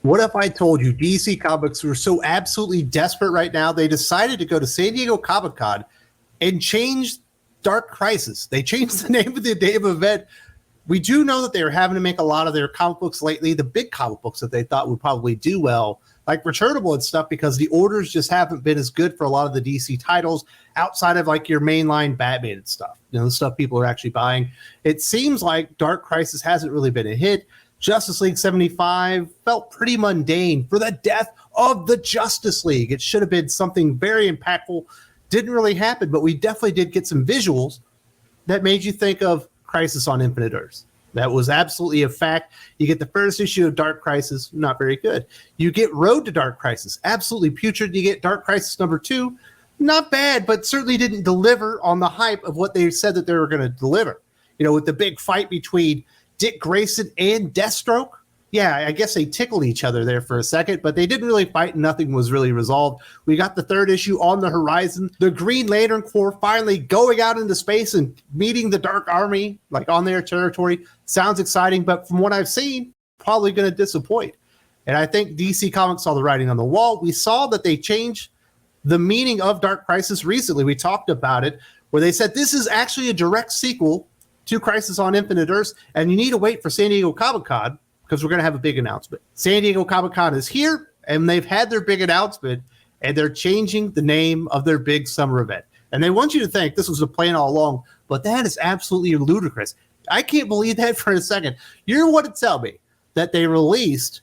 What if I told you DC Comics were so absolutely desperate right now, they decided to go to San Diego Comic-Con and change Dark Crisis? They changed the name of the day of event. We do know that they were having to make a lot of their comic books lately, the big comic books that they thought would probably do well, like Returnable and stuff, because the orders just haven't been as good for a lot of the DC titles outside of like your mainline Batman and stuff. The stuff people are actually buying. It seems like Dark Crisis hasn't really been a hit. Justice League 75 felt pretty mundane for the death of the Justice League. It should have been something very impactful. Didn't really happen, but we definitely did get some visuals that made you think of Crisis on Infinite Earths. That was absolutely a fact. You get the first issue of Dark Crisis, not very good. You get Road to Dark Crisis, absolutely putrid. You get Dark Crisis #2, not bad, but certainly didn't deliver on the hype of what they said that they were going to deliver. With the big fight between Dick Grayson and Deathstroke. Yeah, I guess they tickled each other there for a second, but they didn't really fight. Nothing was really resolved. We got the third issue on the horizon. The Green Lantern Corps finally going out into space and meeting the Dark Army, like on their territory. Sounds exciting, but from what I've seen, probably going to disappoint. And I think DC Comics saw the writing on the wall. We saw that they changed the meaning of Dark Crisis recently. We talked about it, where they said this is actually a direct sequel to Crisis on Infinite Earths, and you need to wait for San Diego Comic-Con because we're going to have a big announcement. San Diego Comic-Con is here, and they've had their big announcement, and they're changing the name of their big summer event. And they want you to think this was the plan all along, but that is absolutely ludicrous. I can't believe that for a second. You want to tell me that they released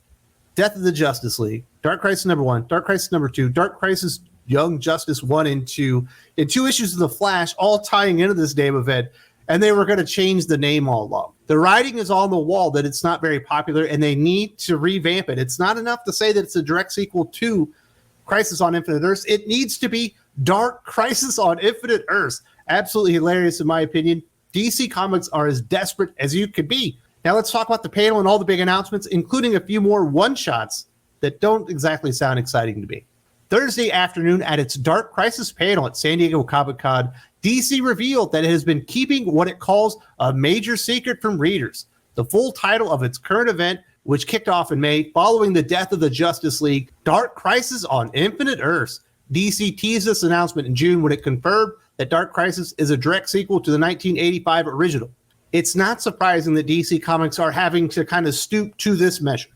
Death of the Justice League, Dark Crisis #1, Dark Crisis #2, Dark Crisis Young Justice 1 and 2, and 2 issues of The Flash, all tying into this damn event, and they were going to change the name all along. The writing is on the wall that it's not very popular, and they need to revamp it. It's not enough to say that it's a direct sequel to Crisis on Infinite Earths. It needs to be Dark Crisis on Infinite Earths. Absolutely hilarious, in my opinion. DC Comics are as desperate as you could be. Now let's talk about the panel and all the big announcements, including a few more one-shots that don't exactly sound exciting to me. Thursday afternoon at its Dark Crisis panel at San Diego Comic-Con, DC revealed that it has been keeping what it calls a major secret from readers. The full title of its current event, which kicked off in May following the death of the Justice League, Dark Crisis on Infinite Earths. DC teased this announcement in June when it confirmed that Dark Crisis is a direct sequel to the 1985 original. It's not surprising that DC Comics are having to kind of stoop to this measure.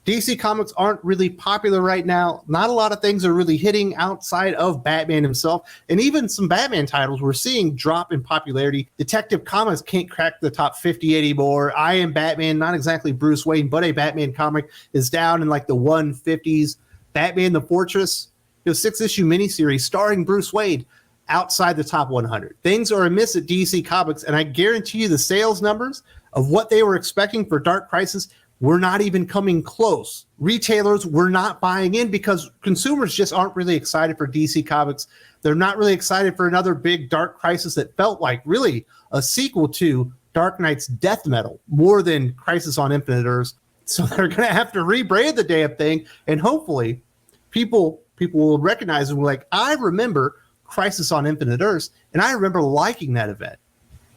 DC Comics aren't really popular right now. Not a lot of things are really hitting outside of Batman himself. And even some Batman titles we're seeing drop in popularity. Detective Comics can't crack the top 50 anymore. I Am Batman, not exactly Bruce Wayne, but a Batman comic, is down in like the 150s. Batman the Fortress, 6-issue miniseries starring Bruce Wayne, outside the top 100. Things are amiss at DC Comics, and I guarantee you the sales numbers of what they were expecting for Dark Crisis were not even coming close. Retailers were not buying in because consumers just aren't really excited for DC Comics. They're not really excited for another big Dark Crisis that felt like really a sequel to Dark Knight's Death Metal more than Crisis on Infinite Earths. So they're going to have to rebrand the damn thing, and hopefully people will recognize and be like, I remember Crisis on Infinite Earths, and I remember liking that event.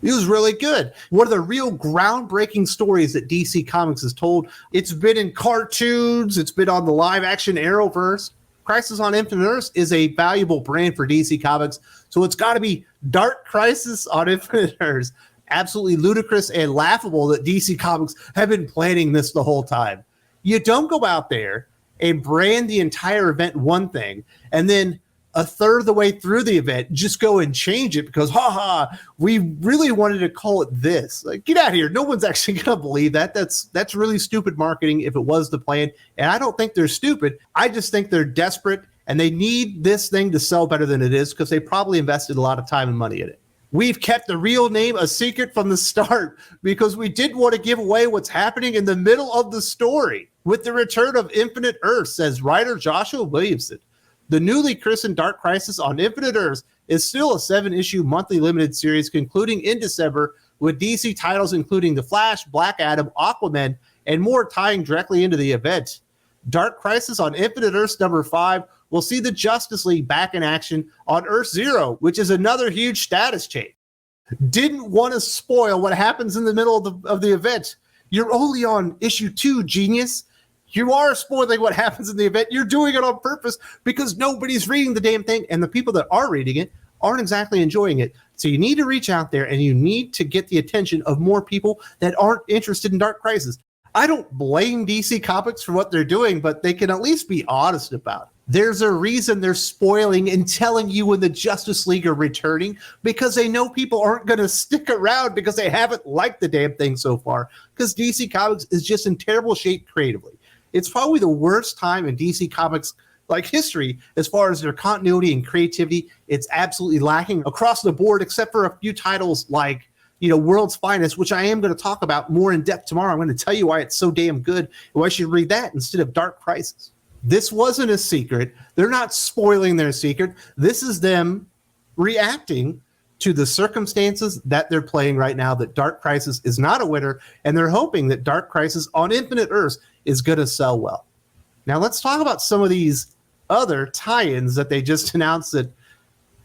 It was really good. One of the real groundbreaking stories that DC Comics has told. It's been in cartoons. It's been on the live-action Arrowverse. Crisis on Infinite Earths is a valuable brand for DC Comics, so it's got to be Dark Crisis on Infinite Earths. Absolutely ludicrous and laughable that DC Comics have been planning this the whole time. You don't go out there and brand the entire event one thing, and then a third of the way through the event, just go and change it because, we really wanted to call it this. Like, get out of here. No one's actually going to believe that. That's really stupid marketing if it was the plan. And I don't think they're stupid. I just think they're desperate, and they need this thing to sell better than it is because they probably invested a lot of time and money in it. We've kept the real name a secret from the start because we didn't want to give away what's happening in the middle of the story. With the return of Infinite Earths, says writer Joshua Williamson, the newly christened Dark Crisis on Infinite Earths is still a 7-issue monthly limited series concluding in December with DC titles including The Flash, Black Adam, Aquaman, and more tying directly into the event. Dark Crisis on Infinite Earths #5 will see the Justice League back in action on Earth Zero, which is another huge status change. Didn't want to spoil what happens in the middle of the event. You're only on issue 2, genius. You are spoiling what happens in the event. You're doing it on purpose because nobody's reading the damn thing, and the people that are reading it aren't exactly enjoying it. So you need to reach out there, and you need to get the attention of more people that aren't interested in Dark Crisis. I don't blame DC Comics for what they're doing, but they can at least be honest about it. There's a reason they're spoiling and telling you when the Justice League are returning, because they know people aren't going to stick around because they haven't liked the damn thing so far, because DC Comics is just in terrible shape creatively. It's probably the worst time in DC Comics like history as far as their continuity and creativity. It's absolutely lacking across the board, except for a few titles like, World's Finest, which I am going to talk about more in depth tomorrow. I'm going to tell you why it's so damn good and why you should read that instead of Dark Crisis. This wasn't a secret. They're not spoiling their secret. This is them reacting to the circumstances that they're playing right now, that Dark Crisis is not a winner, and they're hoping that Dark Crisis on Infinite Earths is going to sell well. Now let's talk about some of these other tie-ins that they just announced that,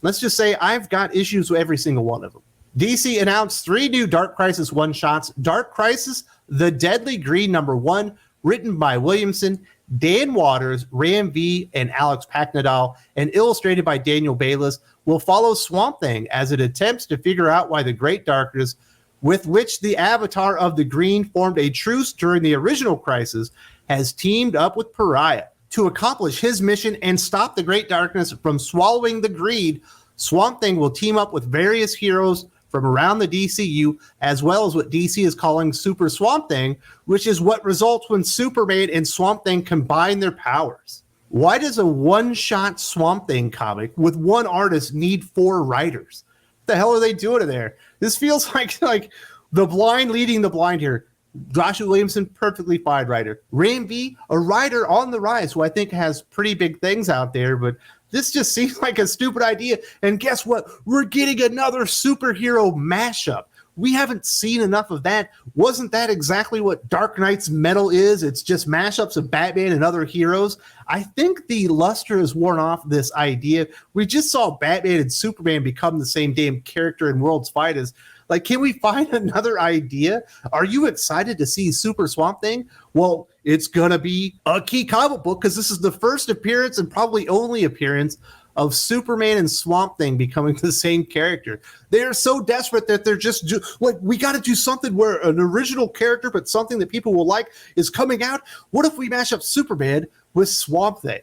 let's just say I've got issues with every single one of them. DC announced 3 new Dark Crisis one-shots. Dark Crisis, The Deadly Green #1, written by Williamson, Dan Waters, Ram V, and Alex Paknadal, and illustrated by Daniel Bayliss, will follow Swamp Thing as it attempts to figure out why the Great Darkness, with which the Avatar of the Green formed a truce during the original Crisis, has teamed up with Pariah. To accomplish his mission and stop the Great Darkness from swallowing the Greed, Swamp Thing will team up with various heroes from around the DCU, as well as what DC is calling Super Swamp Thing, which is what results when Superman and Swamp Thing combine their powers. Why does a one-shot Swamp Thing comic with one artist need 4 writers? What the hell are they doing there? This feels like the blind leading the blind here. Joshua Williamson, perfectly fine writer. Ram V, a writer on the rise who I think has pretty big things out there, but this just seems like a stupid idea. And guess what? We're getting another superhero mashup. We haven't seen enough of that. Wasn't that exactly what Dark Knight's Metal is? It's just mashups of Batman and other heroes. I think the luster has worn off this idea. We just saw Batman and Superman become the same damn character in World's Finest. Like, can we find another idea? Are you excited to see Super Swamp Thing? Well, it's going to be a key comic book because this is the first appearance and probably only appearance of Superman and Swamp Thing becoming the same character. They're so desperate that they're just we got to do something where an original character, but something that people will like, is coming out. What if we mash up Superman with Swamp Thing?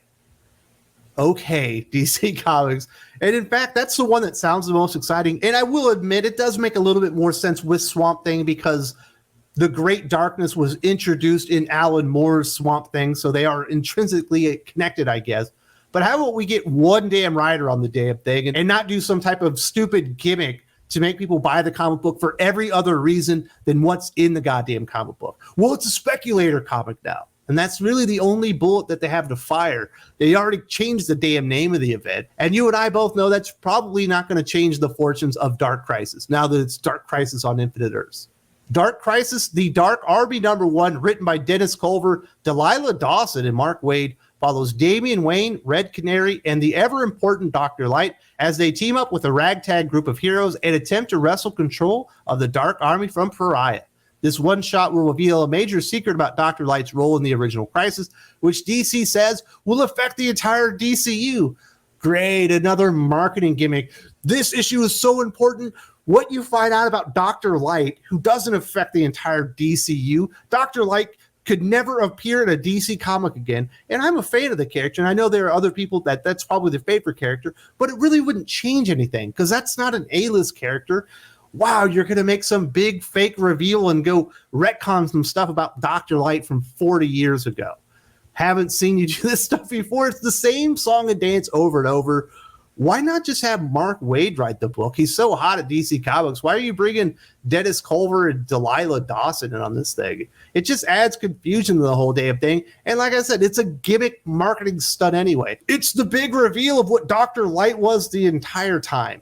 Okay, DC Comics. And in fact, that's the one that sounds the most exciting. And I will admit, it does make a little bit more sense with Swamp Thing because the Great Darkness was introduced in Alan Moore's Swamp Thing, so they are intrinsically connected, I guess. But how about we get one damn writer on the damn thing and not do some type of stupid gimmick to make people buy the comic book for every other reason than what's in the goddamn comic book? Well, it's a speculator comic now. And that's really the only bullet that they have to fire. They already changed the damn name of the event. And you and I both know that's probably not going to change the fortunes of Dark Crisis, now that it's Dark Crisis on Infinite Earths. Dark Crisis, The Dark Army #1, written by Dennis Culver, Delilah Dawson, and Mark Waid, follows Damian Wayne, Red Canary, and the ever-important Dr. Light as they team up with a ragtag group of heroes and attempt to wrestle control of the Dark Army from Pariah. This one-shot will reveal a major secret about Dr. Light's role in the original Crisis, which DC says will affect the entire DCU. Great, another marketing gimmick. This issue is so important. What you find out about Dr. Light, who doesn't affect the entire DCU, Dr. Light could never appear in a DC comic again. And I'm a fan of the character, and I know there are other people that's probably their favorite character, but it really wouldn't change anything because that's not an A-list character. Wow, you're going to make some big fake reveal and go retcon some stuff about Dr. Light from 40 years ago. Haven't seen you do this stuff before. It's the same song and dance over and over. Why not just have Mark Waid write the book? He's so hot at DC Comics. Why are you bringing Dennis Culver and Delilah Dawson in on this thing? It just adds confusion to the whole damn thing. And like I said, it's a gimmick marketing stunt anyway. It's the big reveal of what Dr. Light was the entire time.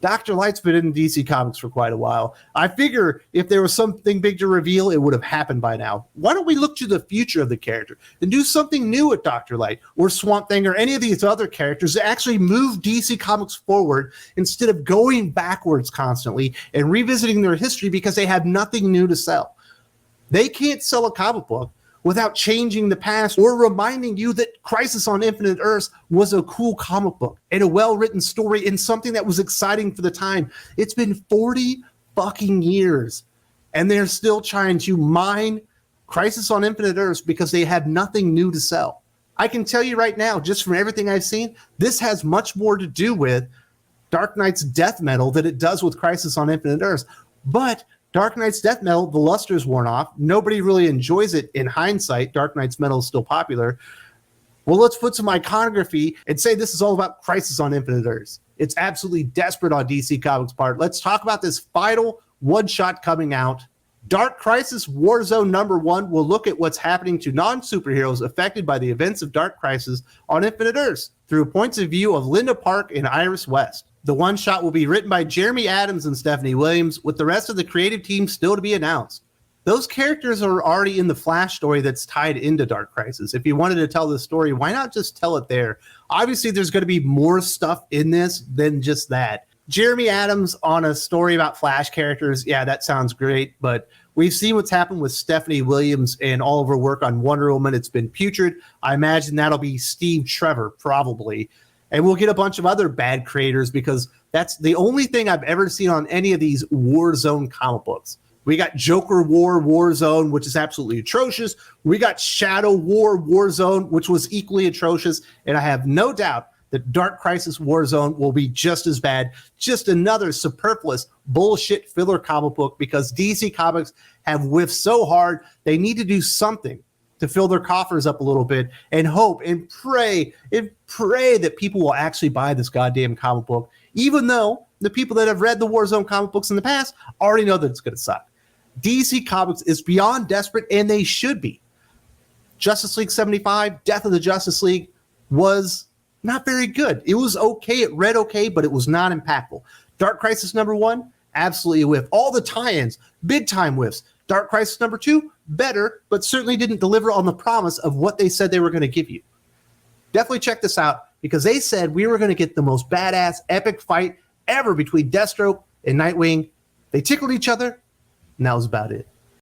Dr. Light's been in DC Comics for quite a while. I figure if there was something big to reveal, it would have happened by now. Why don't we look to the future of the character and do something new with Dr. Light or Swamp Thing or any of these other characters that actually move DC Comics forward instead of going backwards constantly and revisiting their history because they have nothing new to sell. They can't sell a comic book without changing the past or reminding you that Crisis on Infinite Earths was a cool comic book and a well-written story and something that was exciting for the time. It's been 40 fucking years, and they're still trying to mine Crisis on Infinite Earths because they have nothing new to sell. I can tell you right now, just from everything I've seen, this has much more to do with Dark Knight's death metal than it does with Crisis on Infinite Earths. But Dark Knight's death metal, the luster's worn off. Nobody really enjoys it in hindsight. Dark Knight's metal is still popular. Well, let's put some iconography and say this is all about Crisis on Infinite Earths. It's absolutely desperate on DC Comics' part. Let's talk about this final one-shot coming out. Dark Crisis Warzone #1 will look at what's happening to non-superheroes affected by the events of Dark Crisis on Infinite Earths through points of view of Linda Park and Iris West. The one-shot will be written by Jeremy Adams and Stephanie Williams, with the rest of the creative team still to be announced. Those characters are already in the Flash story that's tied into Dark Crisis. If you wanted to tell this story, why not just tell it there? Obviously, there's going to be more stuff in this than just that. Jeremy Adams on a story about Flash characters, yeah, that sounds great, but we've seen what's happened with Stephanie Williams and all of her work on Wonder Woman. It's been putrid. I imagine that'll be Steve Trevor, probably. And we'll get a bunch of other bad creators because that's the only thing I've ever seen on any of these Warzone comic books. We got Joker War Warzone, which is absolutely atrocious. We got Shadow War Warzone, which was equally atrocious. And I have no doubt that Dark Crisis Warzone will be just as bad. Just another superfluous bullshit filler comic book because DC Comics have whiffed so hard. They need to do something to fill their coffers up a little bit and hope and pray that people will actually buy this goddamn comic book, even though the people that have read the Warzone comic books in the past already know that it's going to suck. DC Comics is beyond desperate, and they should be. Justice League 75, Death of the Justice League, was not very good. It was okay. It read okay, but it was not impactful. Dark Crisis #1, absolutely a whiff. All the tie-ins, big-time whiffs. Dark Crisis #2, better, but certainly didn't deliver on the promise of what they said they were going to give you. Definitely check this out because they said we were going to get the most badass epic fight ever between Deathstroke and Nightwing. They tickled each other, and that was about it.